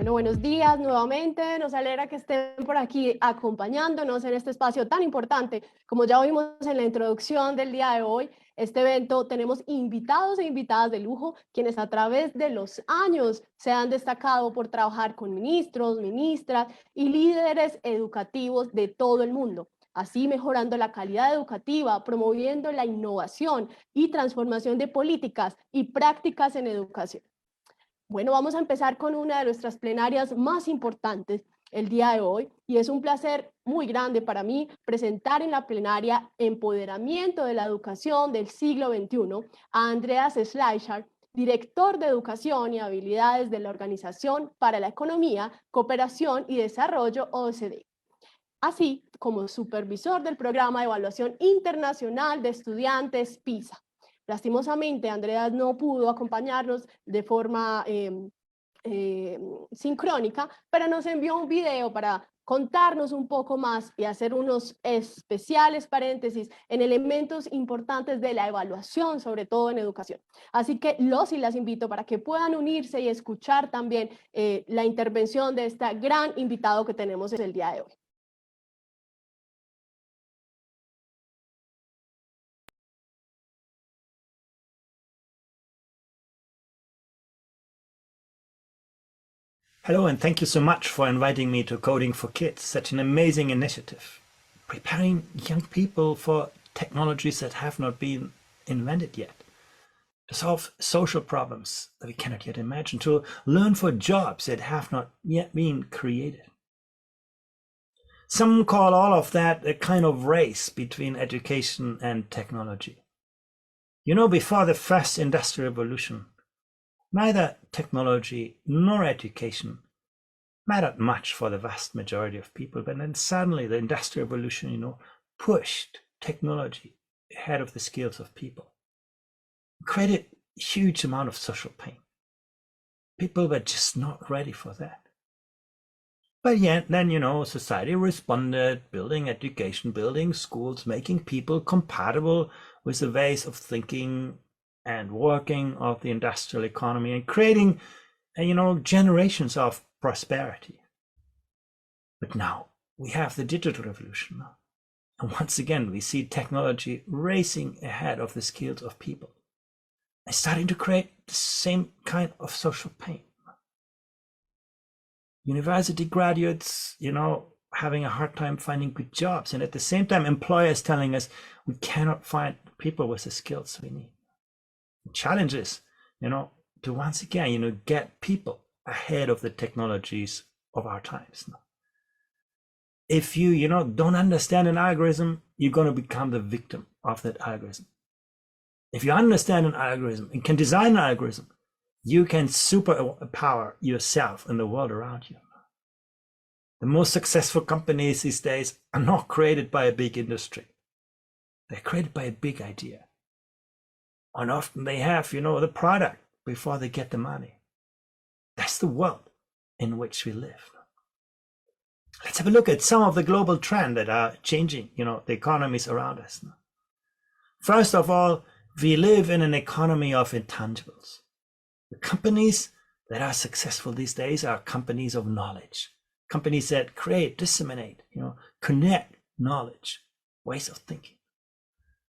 Bueno, buenos días nuevamente. Nos alegra que estén por aquí acompañándonos en este espacio tan importante. Como ya vimos en la introducción del día de hoy, este evento tenemos invitados e invitadas de lujo, quienes a través de los años se han destacado por trabajar con ministros, ministras y líderes educativos de todo el mundo. Así mejorando la calidad educativa, promoviendo la innovación y transformación de políticas y prácticas en educación. Bueno, vamos a empezar con una de nuestras plenarias más importantes el día de hoy y es un placer muy grande para mí presentar en la plenaria Empoderamiento de la Educación del Siglo XXI a Andreas Schleicher, director de Educación y Habilidades de la Organización para la Economía, Cooperación y Desarrollo OCDE, así como supervisor del Programa de Evaluación Internacional de Estudiantes PISA. Lastimosamente, Andreas no pudo acompañarnos de forma sincrónica, pero nos envió un video para contarnos un poco más y hacer unos especiales paréntesis en elementos importantes de la evaluación, sobre todo en educación. Así que los y las invito para que puedan unirse y escuchar también la intervención de este gran invitado que tenemos el día de hoy. Hello, and thank you so much for inviting me to Coding for Kids, such an amazing initiative, preparing young people for technologies that have not been invented yet, to solve social problems that we cannot yet imagine, to learn for jobs that have not yet been created. Some call all of that a kind of race between education and technology. You know, before the first industrial revolution, neither technology nor education mattered much for the vast majority of people, but then suddenly the industrial revolution, pushed technology ahead of the skills of people, created a huge amount of social pain. People were just not ready for that. But yet then, society responded, building education, building schools, making people compatible with the ways of thinking and working of the industrial economy and creating, generations of prosperity. But now we have the digital revolution now. And once again, we see technology racing ahead of the skills of people and starting to create the same kind of social pain. University graduates, having a hard time finding good jobs. And at the same time, employers telling us we cannot find people with the skills we need. The challenge is, to once again, get people ahead of the technologies of our times. If you, don't understand an algorithm, you're going to become the victim of that algorithm. If you understand an algorithm and can design an algorithm, you can superpower yourself and the world around you. The most successful companies these days are not created by a big industry. They're created by a big idea. And often they have, the product before they get the money. That's the world in which we live. Let's have a look at some of the global trends that are changing, the economies around us. First of all, we live in an economy of intangibles. The companies that are successful these days are companies of knowledge, companies that create, disseminate, connect knowledge, ways of thinking.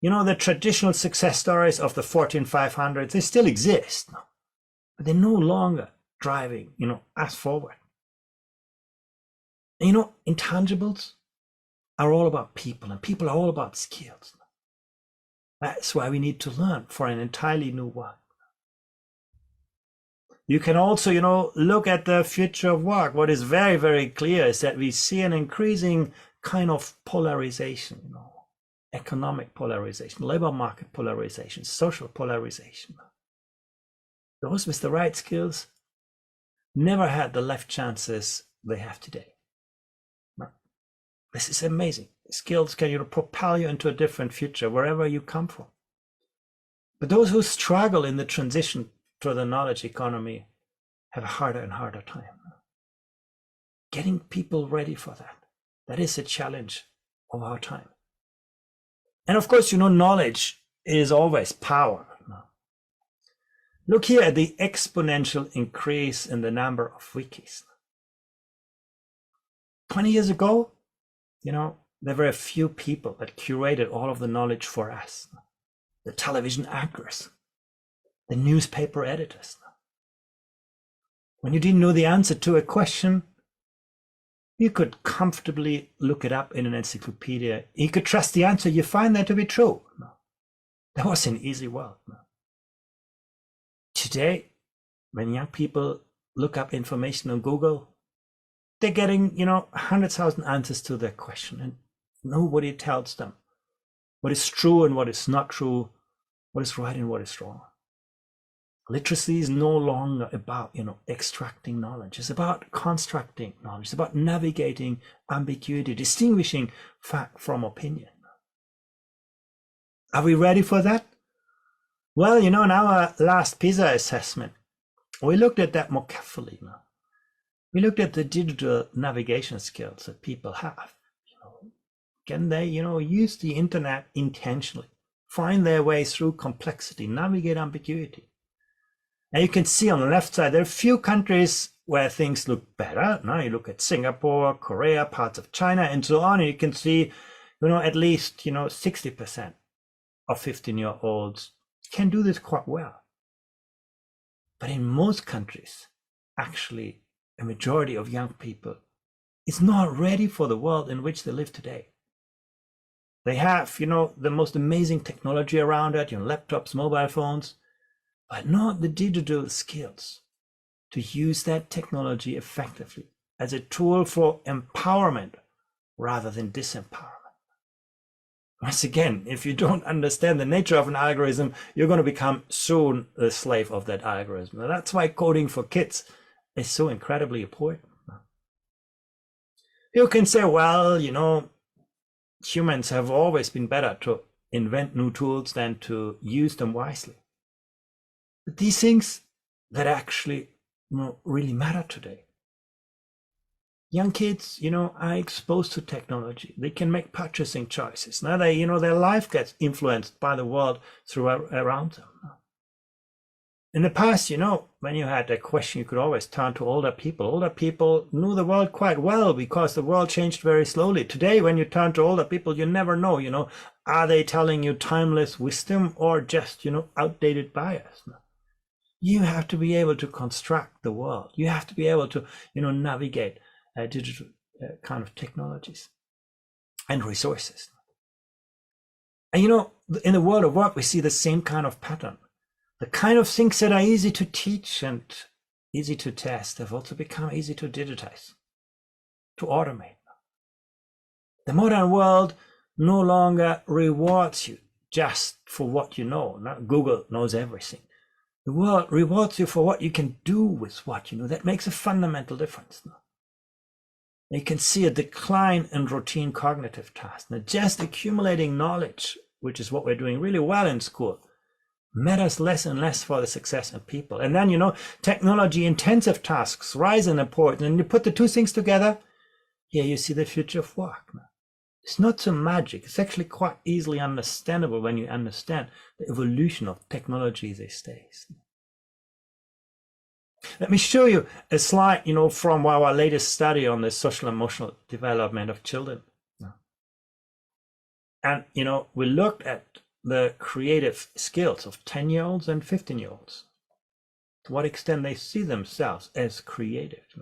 The traditional success stories of the Fortune 500, they still exist, but they're no longer driving, us forward. And, intangibles are all about people, and people are all about skills. That's why we need to learn for an entirely new world. You can also, look at the future of work. What is very, very clear is that we see an increasing kind of polarization, economic polarization, labor market polarization, social polarization. Those with the right skills never had the life chances they have today. This is amazing. Skills can propel you into a different future wherever you come from. But those who struggle in the transition to the knowledge economy have a harder and harder time. Getting people ready for that. That is a challenge of our time. And of course, knowledge is always power. Look here at the exponential increase in the number of wikis. 20 years ago, there were a few people that curated all of the knowledge for us. The television anchors, the newspaper editors. When you didn't know the answer to a question, you could comfortably look it up in an encyclopedia. You could trust the answer you find that to be true. That was an easy world. Today, when young people look up information on Google, they're getting, 100,000 answers to their question, and nobody tells them what is true and what is not true, what is right and what is wrong. Literacy is no longer about, extracting knowledge. It's about constructing knowledge. It's about navigating ambiguity, distinguishing fact from opinion. Are we ready for that? Well, in our last PISA assessment, we looked at that more carefully now. We looked at the digital navigation skills that people have. Can they, use the internet intentionally, find their way through complexity, navigate ambiguity? And you can see on the left side, there are a few countries where things look better. Now you look at Singapore, Korea, parts of China, and so on, and you can see, at least, 60% of 15-year-olds can do this quite well. But in most countries, actually, a majority of young people is not ready for the world in which they live today. They have, the most amazing technology around it, laptops, mobile phones, but not the digital skills to use that technology effectively as a tool for empowerment rather than disempowerment. Once again, if you don't understand the nature of an algorithm, you're going to become soon the slave of that algorithm. And that's why coding for kids is so incredibly important. You can say, well, humans have always been better to invent new tools than to use them wisely. But these things that actually really matter today. Young kids, are exposed to technology. They can make purchasing choices. Now they, their life gets influenced by the world around them. In the past, when you had a question, you could always turn to older people. Older people knew the world quite well because the world changed very slowly. Today, when you turn to older people, you never know, are they telling you timeless wisdom or just, outdated bias? You have to be able to construct the world. You have to be able to, navigate digital kind of technologies and resources. And, in the world of work, we see the same kind of pattern. The kind of things that are easy to teach and easy to test have also become easy to digitize, to automate. The modern world no longer rewards you just for what you know. Now, Google knows everything. The world rewards you for what you can do with what you know. That makes a fundamental difference. You can see a decline in routine cognitive tasks. Now, just accumulating knowledge, which is what we're doing really well in school, matters less and less for the success of people. And then, technology intensive tasks rise in importance. And you put the two things together, here you see the future of work. It's not so magic. It's actually quite easily understandable when you understand the evolution of technology these days. Let me show you a slide, from our latest study on the social emotional development of children. And, we looked at the creative skills of 10-year-olds and 15-year-olds, to what extent they see themselves as creative.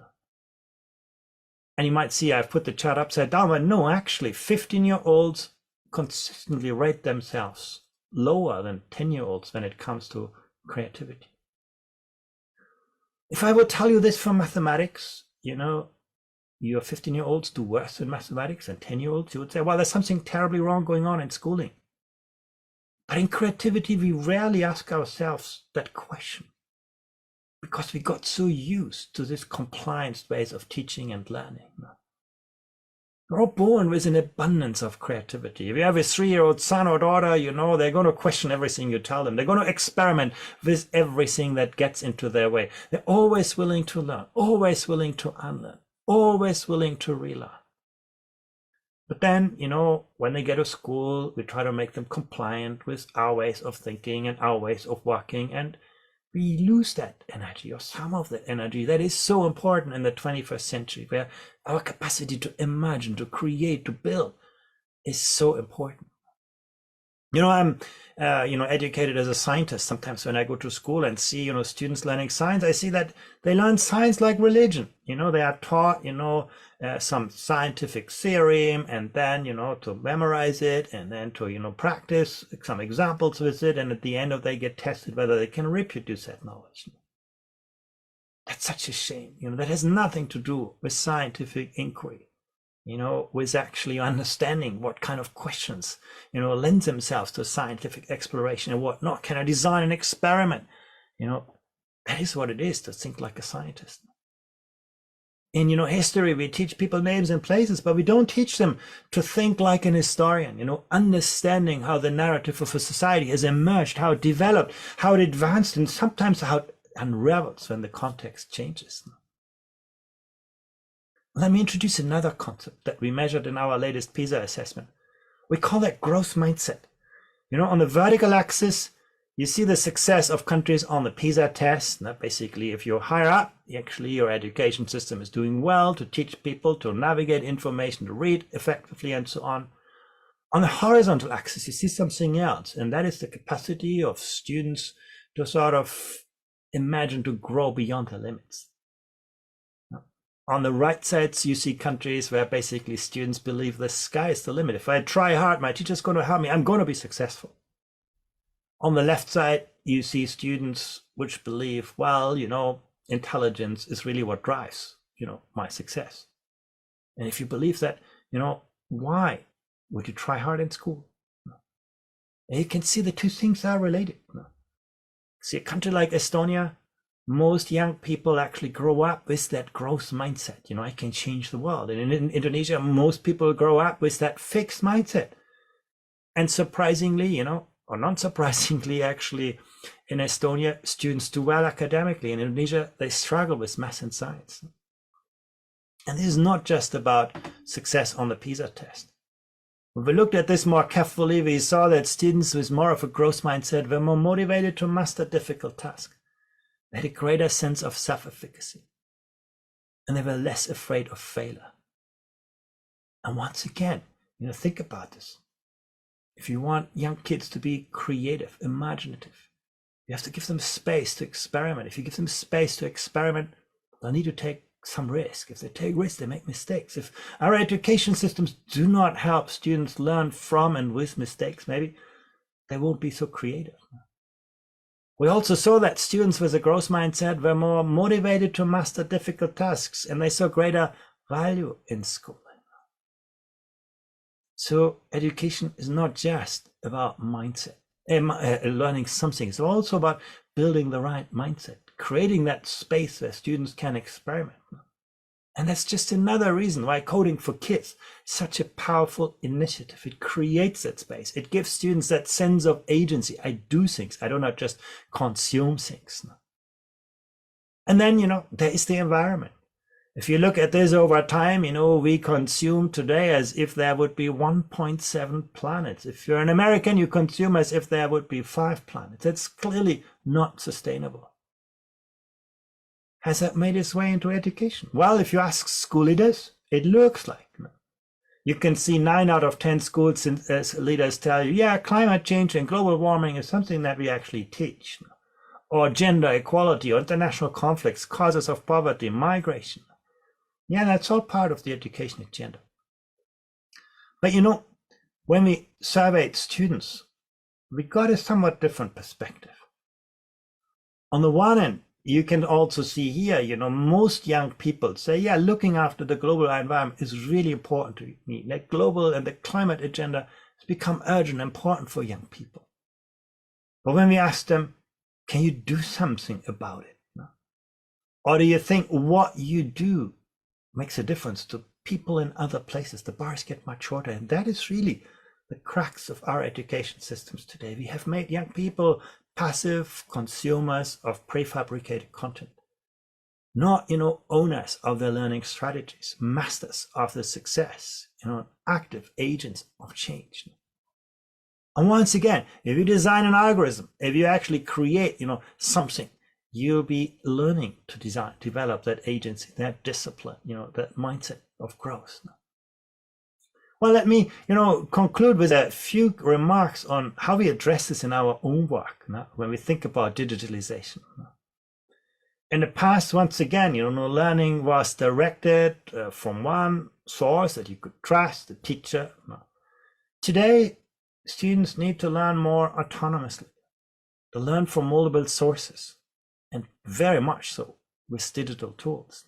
And you might see I've put the chart upside down, but no, actually 15-year-olds consistently rate themselves lower than 10-year-olds when it comes to creativity. If I would tell you this from mathematics, your 15-year-olds do worse in mathematics than 10-year-olds, you would say, well, there's something terribly wrong going on in schooling. But in creativity, we rarely ask ourselves that question because we got so used to this compliance ways of teaching and learning. We're all born with an abundance of creativity. If you have a 3-year-old son or daughter, they're going to question everything you tell them. They're going to experiment with everything that gets into their way. They're always willing to learn, always willing to unlearn, always willing to relearn. But then, when they get to school, we try to make them compliant with our ways of thinking and our ways of working. And we lose that energy, or some of that energy that is so important in the 21st century, where our capacity to imagine, to create, to build is so important. I'm educated as a scientist. Sometimes when I go to school and see students learning science, I see that they learn science like religion. They are taught some scientific theorem, and then to memorize it, and then to practice some examples with it, and at the end of they get tested whether they can reproduce that knowledge. That's such a shame. That has nothing to do with scientific inquiry, with actually understanding what kind of questions lend themselves to scientific exploration and what not. Can I design an experiment? That is what it is to think like a scientist. In history, we teach people names and places, but we don't teach them to think like an historian, understanding how the narrative of a society has emerged, how it developed, how it advanced, and sometimes how it unravels when the context changes. Let me introduce another concept that we measured in our latest PISA assessment. We call that growth mindset. On the vertical axis, you see the success of countries on the PISA test. Now, basically, if you're higher up, actually your education system is doing well to teach people to navigate information, to read effectively, and so on. On the horizontal axis, you see something else, and that is the capacity of students to sort of imagine to grow beyond their limits. On the right side, you see countries where basically students believe the sky is the limit. If I try hard, my teacher's going to help me, I'm going to be successful. On the left side, you see students which believe, well, intelligence is really what drives, my success. And if you believe that, why would you try hard in school? And you can see the two things are related. See, a country like Estonia, most young people actually grow up with that growth mindset. I can change the world. And in Indonesia, most people grow up with that fixed mindset. And surprisingly, or not surprisingly, actually, in Estonia, students do well academically. In Indonesia, they struggle with math and science. And this is not just about success on the PISA test. When we looked at this more carefully, we saw that students with more of a growth mindset were more motivated to master difficult tasks. They had a greater sense of self-efficacy. And they were less afraid of failure. And once again, think about this. If you want young kids to be creative, imaginative, you have to give them space to experiment. If you give them space to experiment, they'll need to take some risk. If they take risks, they make mistakes. If our education systems do not help students learn from and with mistakes, maybe they won't be so creative. We also saw that students with a growth mindset were more motivated to master difficult tasks, and they saw greater value in school. So education is not just about mindset, learning something. It's also about building the right mindset, creating that space where students can experiment. And that's just another reason why Coding for Kids is such a powerful initiative. It creates that space. It gives students that sense of agency. I do things. I do not just consume things. And then, there is the environment. If you look at this over time, we consume today as if there would be 1.7 planets. If you're an American, you consume as if there would be 5 planets. That's clearly not sustainable. Has that made its way into education? Well, if you ask school leaders, it looks like. You can see 9 out of 10 school leaders tell you, yeah, climate change and global warming is something that we actually teach. Or gender equality, or international conflicts, causes of poverty, migration. Yeah, that's all part of the education agenda. But when we surveyed students, we got a somewhat different perspective. On the one hand, you can also see here, most young people say, yeah, looking after the global environment is really important to me. Like global and the climate agenda has become urgent and important for young people. But when we ask them, can you do something about it? Or do you think what you do makes a difference to people in other places? The bars get much shorter, and that is really the crux of our education systems today. We have made young people passive consumers of prefabricated content, not owners of their learning strategies, masters of the success, active agents of change. And once again, if you design an algorithm, if you actually create something you'll be learning to develop that agency, that discipline, that mindset of growth. Well, let me, conclude with a few remarks on how we address this in our own work when we think about digitalization. In the past, once again, learning was directed from one source that you could trust, the teacher. Today, students need to learn more autonomously, to learn from multiple sources, and very much so with digital tools.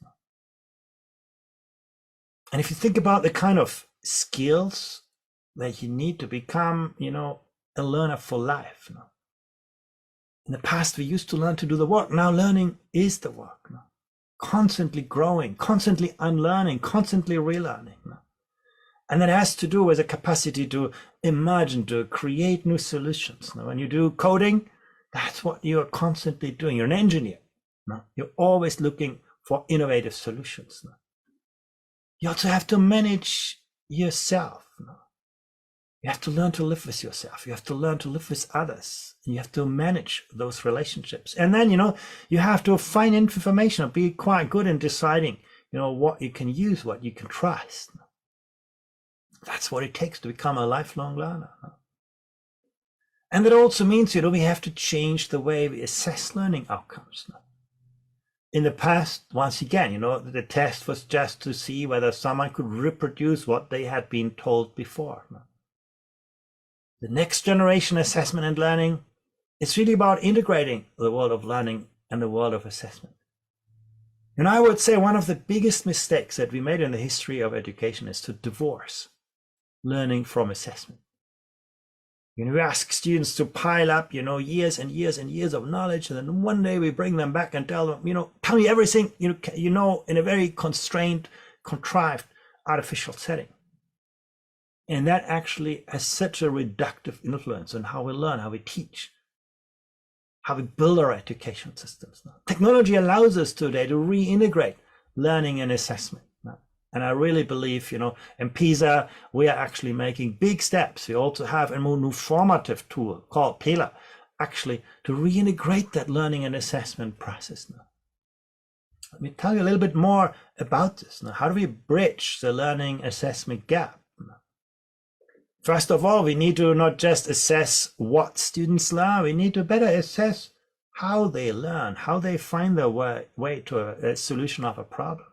And if you think about the kind of skills that you need to become, a learner for life. In the past, we used to learn to do the work. Now learning is the work. Constantly growing, constantly unlearning, constantly relearning. And that has to do with the capacity to imagine, to create new solutions. When you do coding, that's what you're constantly doing. You're an engineer. You're always looking for innovative solutions. You also have to manage yourself. You have to learn to live with yourself. You have to learn to live with others. And you have to manage those relationships. And then, you have to find information and be quite good in deciding, what you can use, what you can trust. That's what it takes to become a lifelong learner. And that also means, we have to change the way we assess learning outcomes. In the past, once again, the test was just to see whether someone could reproduce what they had been told before. The next generation assessment and learning is really about integrating the world of learning and the world of assessment. And I would say one of the biggest mistakes that we made in the history of education is to divorce learning from assessment. We ask students to pile up, years and years and years of knowledge, and then one day we bring them back and tell them, tell me everything in a very constrained, contrived, artificial setting. And that actually has such a reductive influence on how we learn, how we teach, how we build our education systems. Technology allows us today to reintegrate learning and assessment. And I really believe, in PISA, we are actually making big steps. We also have a more new formative tool called PILA, actually to reintegrate that learning and assessment process now. Let me tell you a little bit more about this. Now, how do we bridge the learning assessment gap? First of all, we need to not just assess what students learn, we need to better assess how they learn, how they find their way to a solution of a problem.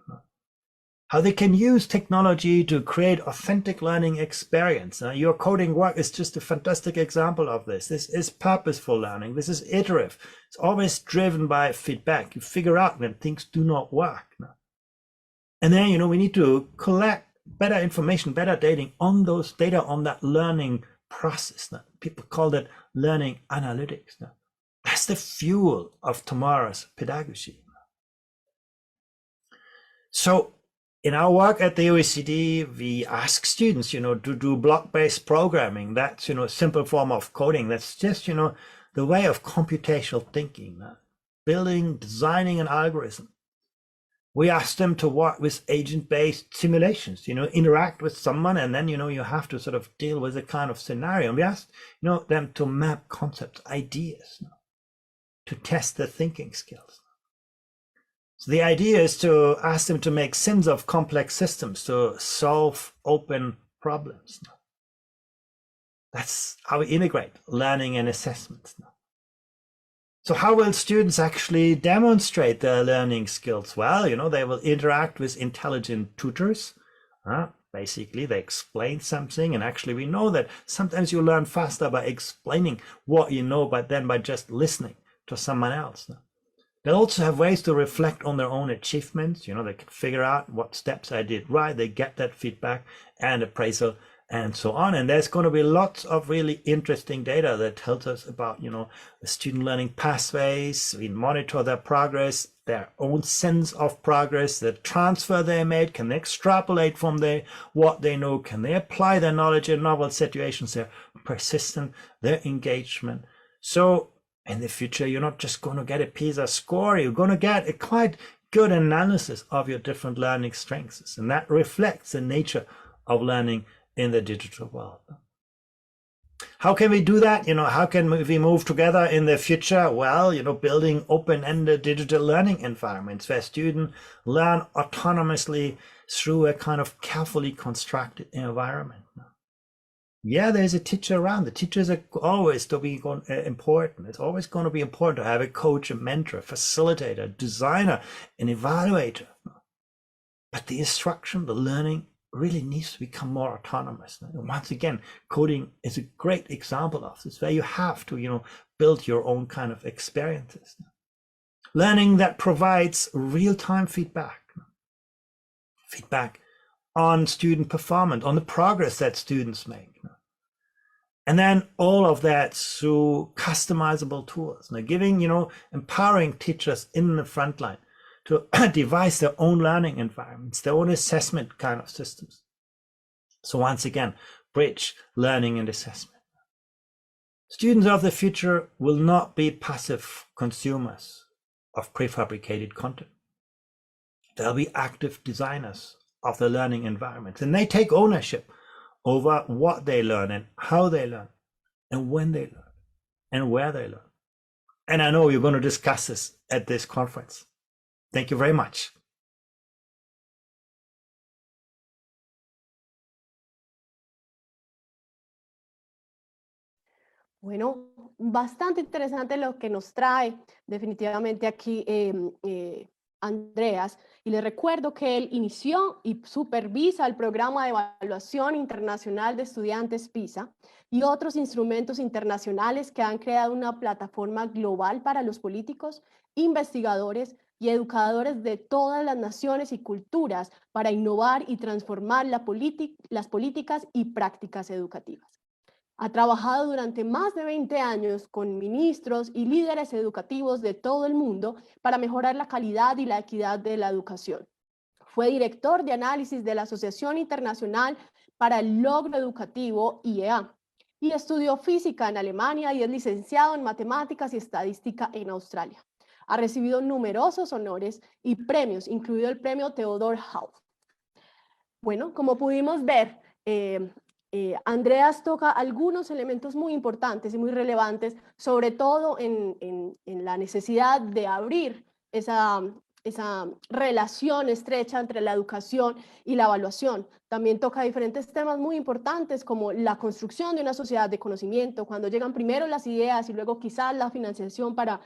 How they can use technology to create authentic learning experience. Your coding work is just a fantastic example of this. This is purposeful learning. This is iterative. It's always driven by feedback. You figure out when things do not work. And then, we need to collect better information, better data on those data on that learning process. People call that learning analytics. That's the fuel of tomorrow's pedagogy. So, in our work at the OECD, we ask students, to do block-based programming. That's, a simple form of coding. That's just, the way of computational thinking, building, designing an algorithm. We ask them to work with agent-based simulations, interact with someone, and then, you have to sort of deal with a kind of scenario. And we ask, them to map concepts, ideas, to test their thinking skills. So the idea is to ask them to make sense of complex systems, to solve open problems. That's how we integrate learning and assessment. So how will students actually demonstrate their learning skills? Well, they will interact with intelligent tutors. Basically, they explain something, and actually we know that sometimes you learn faster by explaining what you know, but then by just listening to someone else. They'll also have ways to reflect on their own achievements. They can figure out what steps I did right. They get that feedback and appraisal and so on. And there's going to be lots of really interesting data that tells us about, the student learning pathways. We monitor their progress, their own sense of progress, the transfer they made. Can they extrapolate from what they know? Can they apply their knowledge in novel situations? Their persistence, their engagement. So in the future, you're not just going to get a PISA score, you're going to get a quite good analysis of your different learning strengths. And that reflects the nature of learning in the digital world. How can we do that? How can we move together in the future? Well, building open-ended digital learning environments where students learn autonomously through a kind of carefully constructed environment. Yeah, there's a teacher around. The teachers are always to be important. It's always going to be important to have a coach, a mentor, a facilitator, a designer, an evaluator. But the instruction, the learning really needs to become more autonomous. And once again, coding is a great example of this, where you have to, build your own kind of experiences. Learning that provides real-time feedback on student performance, on the progress that students make. And then all of that through customizable tools. Now, empowering teachers in the front line to devise their own learning environments, their own assessment kind of systems. So once again, bridge learning and assessment. Students of the future will not be passive consumers of prefabricated content. They'll be active designers of the learning environments, and they take ownership over what they learn and how they learn and when they learn and where they learn. And I know you're going to discuss this at this conference. Thank you very much. Bueno, bastante interesante lo que nos trae definitivamente aquí Andreas, y les recuerdo que él inició y supervisa el programa de evaluación internacional de estudiantes PISA y otros instrumentos internacionales que han creado una plataforma global para los políticos, investigadores y educadores de todas las naciones y culturas para innovar y transformar las políticas y prácticas educativas. Ha trabajado durante más de 20 años con ministros y líderes educativos de todo el mundo para mejorar la calidad y la equidad de la educación. Fue director de análisis de la Asociación Internacional para el Logro Educativo, IEA, y estudió física en Alemania y es licenciado en matemáticas y estadística en Australia. Ha recibido numerosos honores y premios, incluido el premio Theodor Haupt. Bueno, como pudimos ver, Andreas toca algunos elementos muy importantes y muy relevantes, sobre todo en la necesidad de abrir esa relación estrecha entre la educación y la evaluación. También toca diferentes temas muy importantes como la construcción de una sociedad de conocimiento, cuando llegan primero las ideas y luego quizás la financiación para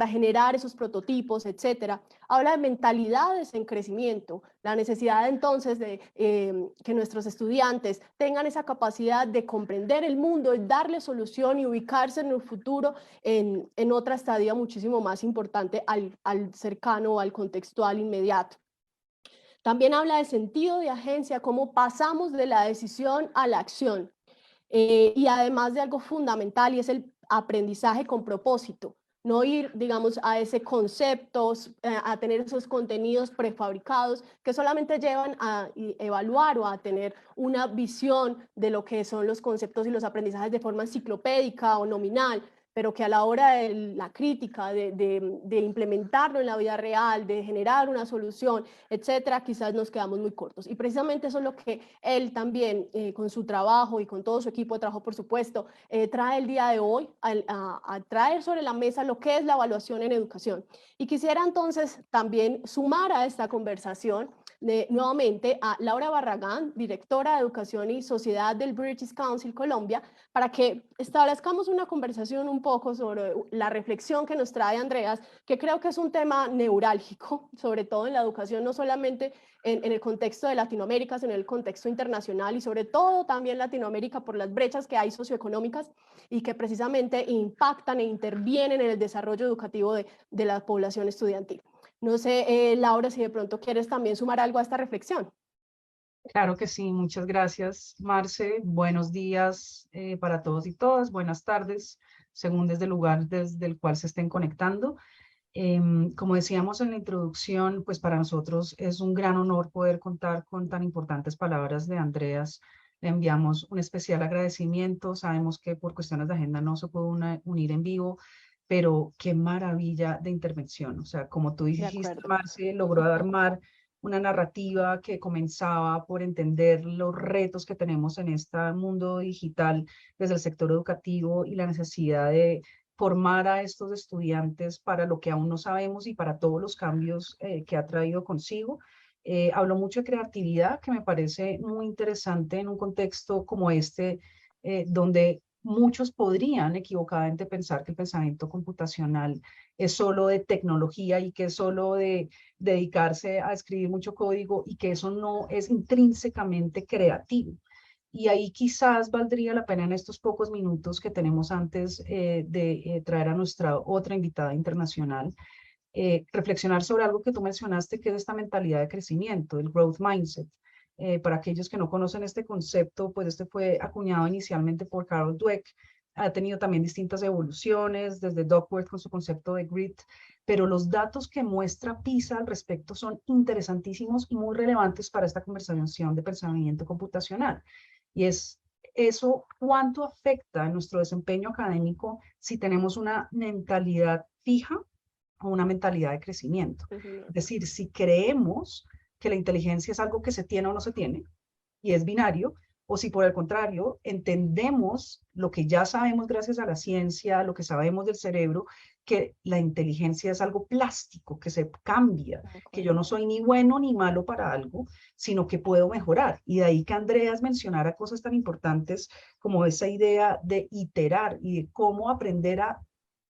generar esos prototipos, etcétera. Habla de mentalidades en crecimiento, la necesidad entonces de que nuestros estudiantes tengan esa capacidad de comprender el mundo, de darle solución y ubicarse en el futuro en otra estadía muchísimo más importante al cercano o al contextual inmediato. También habla de sentido de agencia, cómo pasamos de la decisión a la acción. Y además de algo fundamental, y es el aprendizaje con propósito. No ir, digamos, a ese conceptos, a tener esos contenidos prefabricados que solamente llevan a evaluar o a tener una visión de lo que son los conceptos y los aprendizajes de forma enciclopédica o nominal, pero que a la hora de la crítica, de implementarlo en la vida real, de generar una solución, etcétera, quizás nos quedamos muy cortos. Y precisamente eso es lo que él también, con su trabajo y con todo su equipo de trabajo, por supuesto, trae el día de hoy a traer sobre la mesa lo que es la evaluación en educación. Y quisiera entonces también sumar a esta conversación nuevamente a Laura Barragán, directora de Educación y Sociedad del British Council Colombia, para que establezcamos una conversación un poco sobre la reflexión que nos trae Andreas, que creo que es un tema neurálgico, sobre todo en la educación, no solamente en el contexto de Latinoamérica, sino en el contexto internacional y sobre todo también Latinoamérica por las brechas que hay socioeconómicas y que precisamente impactan e intervienen en el desarrollo educativo de la población estudiantil. No sé, Laura, si de pronto quieres también sumar algo a esta reflexión. Claro que sí, muchas gracias, Marce. Buenos días para todos y todas, buenas tardes, según desde el lugar desde el cual se estén conectando. Como decíamos en la introducción, pues para nosotros es un gran honor poder contar con tan importantes palabras de Andreas. Le enviamos un especial agradecimiento. Sabemos que por cuestiones de agenda no se puede unir en vivo, pero qué maravilla de intervención. O sea, como tú dijiste, Marce, logró armar una narrativa que comenzaba por entender los retos que tenemos en este mundo digital desde el sector educativo y la necesidad de formar a estos estudiantes para lo que aún no sabemos y para todos los cambios que ha traído consigo. Habló mucho de creatividad, que me parece muy interesante en un contexto como este, donde muchos podrían equivocadamente pensar que el pensamiento computacional es solo de tecnología y que es solo de dedicarse a escribir mucho código y que eso no es intrínsecamente creativo. Y ahí quizás valdría la pena en estos pocos minutos que tenemos antes de traer a nuestra otra invitada internacional, reflexionar sobre algo que tú mencionaste, que es esta mentalidad de crecimiento, el growth mindset. Para aquellos que no conocen este concepto, pues este fue acuñado inicialmente por Carol Dweck, ha tenido también distintas evoluciones, desde Duckworth con su concepto de grit, pero los datos que muestra PISA al respecto son interesantísimos y muy relevantes para esta conversación de pensamiento computacional. Y es eso, cuánto afecta en nuestro desempeño académico si tenemos una mentalidad fija o una mentalidad de crecimiento. Es decir, si creemos que la inteligencia es algo que se tiene o no se tiene, y es binario, o si por el contrario entendemos lo que ya sabemos gracias a la ciencia, lo que sabemos del cerebro, que la inteligencia es algo plástico, que se cambia, que yo no soy ni bueno ni malo para algo, sino que puedo mejorar. Y de ahí que Andreas mencionara cosas tan importantes como esa idea de iterar y de cómo aprender a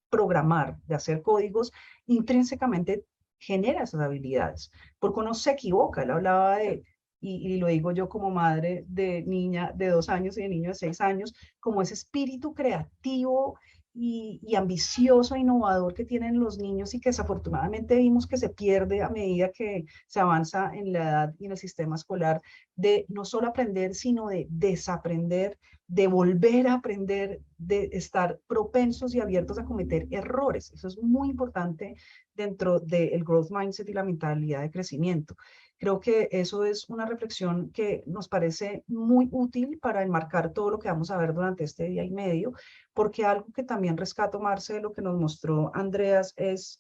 programar, de hacer códigos, intrínsecamente genera esas habilidades, porque uno se equivoca. Él hablaba de, y lo digo yo como madre de niña de 2 años y de niño de 6 años, como ese espíritu creativo y ambicioso e innovador que tienen los niños y que desafortunadamente vimos que se pierde a medida que se avanza en la edad y en el sistema escolar, de no solo aprender, sino de desaprender, de volver a aprender, de estar propensos y abiertos a cometer errores. Eso es muy importante dentro del growth mindset y la mentalidad de crecimiento. Creo que eso es una reflexión que nos parece muy útil para enmarcar todo lo que vamos a ver durante este día y medio, porque algo que también rescato, Marce, de lo que nos mostró Andreas, es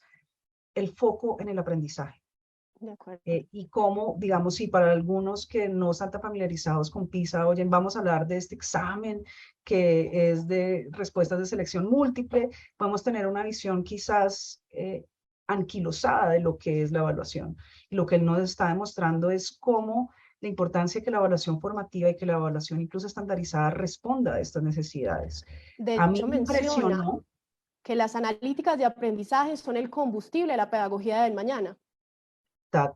el foco en el aprendizaje. De acuerdo. Y cómo, digamos, si para algunos que no están tan familiarizados con PISA, oyen, vamos a hablar de este examen que es de respuestas de selección múltiple, podemos tener una visión quizás anquilosada de lo que es la evaluación. Y lo que él nos está demostrando es cómo la importancia de que la evaluación formativa y que la evaluación incluso estandarizada responda a estas necesidades. De A mí hecho, me menciona impresionó. que las analíticas de aprendizaje son el combustible de la pedagogía del mañana.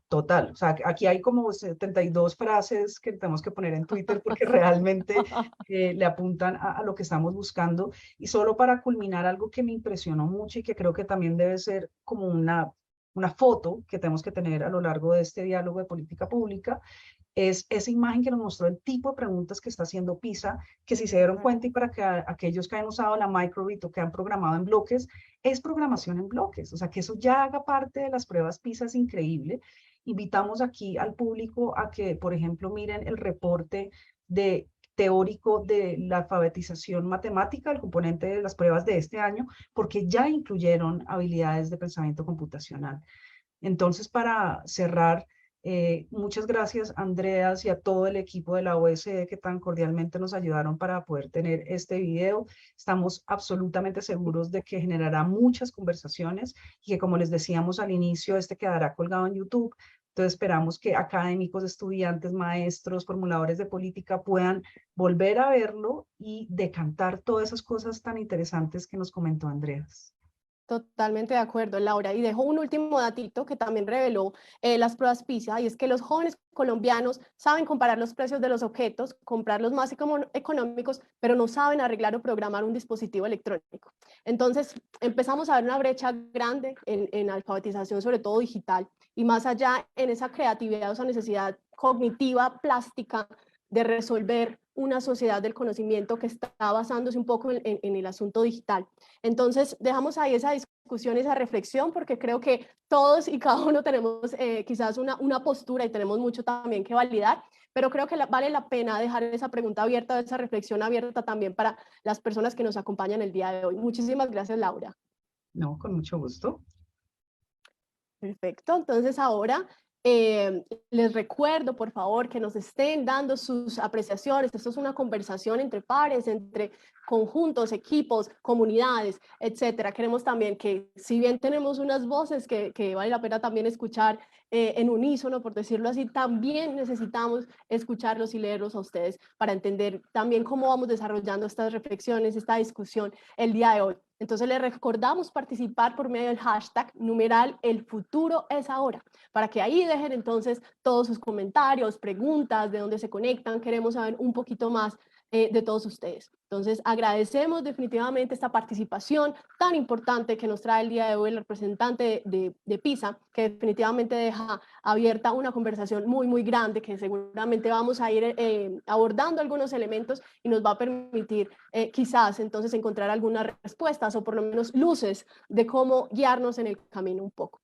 Total, o sea, aquí hay como 72 frases que tenemos que poner en Twitter porque realmente le apuntan a lo que estamos buscando. Y solo para culminar, algo que me impresionó mucho y que creo que también debe ser como una foto que tenemos que tener a lo largo de este diálogo de política pública, es esa imagen que nos mostró el tipo de preguntas que está haciendo PISA, que si se dieron cuenta y para que aquellos que han usado la microbit o que han programado en bloques, es programación en bloques. O sea, que eso ya haga parte de las pruebas PISA es increíble. Invitamos aquí al público a que, por ejemplo, miren el reporte teórico de la alfabetización matemática, el componente de las pruebas de este año, porque ya incluyeron habilidades de pensamiento computacional. Entonces, para cerrar, muchas gracias, Andreas, y a todo el equipo de la OCDE que tan cordialmente nos ayudaron para poder tener este video. Estamos absolutamente seguros de que generará muchas conversaciones y que, como les decíamos al inicio, este quedará colgado en YouTube. Entonces, esperamos que académicos, estudiantes, maestros, formuladores de política puedan volver a verlo y decantar todas esas cosas tan interesantes que nos comentó Andreas. Totalmente de acuerdo, Laura. Y dejo un último datito que también reveló las pruebas PISA, y es que los jóvenes colombianos saben comparar los precios de los objetos, comprarlos más económicos, pero no saben arreglar o programar un dispositivo electrónico. Entonces, empezamos a ver una brecha grande en alfabetización, sobre todo digital, y más allá en esa creatividad, esa necesidad cognitiva, plástica, de resolver una sociedad del conocimiento que está basándose un poco en el asunto digital. Entonces, dejamos ahí esa discusión, esa reflexión, porque creo que todos y cada uno tenemos quizás una postura y tenemos mucho también que validar, pero creo que vale la pena dejar esa pregunta abierta, esa reflexión abierta también para las personas que nos acompañan el día de hoy. Muchísimas gracias, Laura. No, con mucho gusto. Perfecto, entonces ahora Les recuerdo, por favor, que nos estén dando sus apreciaciones. Esto es una conversación entre pares, entre conjuntos, equipos, comunidades, etcétera. Queremos también que, si bien tenemos unas voces que vale la pena también escuchar en unísono, por decirlo así, también necesitamos escucharlos y leerlos a ustedes para entender también cómo vamos desarrollando estas reflexiones, esta discusión el día de hoy. Entonces les recordamos participar por medio del hashtag numeral el futuro es ahora, para que ahí dejen entonces todos sus comentarios, preguntas, de dónde se conectan. Queremos saber un poquito más de todos ustedes. Entonces agradecemos definitivamente esta participación tan importante que nos trae el día de hoy el representante de PISA, que definitivamente deja abierta una conversación muy, muy grande, que seguramente vamos a ir abordando algunos elementos y nos va a permitir quizás entonces encontrar algunas respuestas o por lo menos luces de cómo guiarnos en el camino un poco.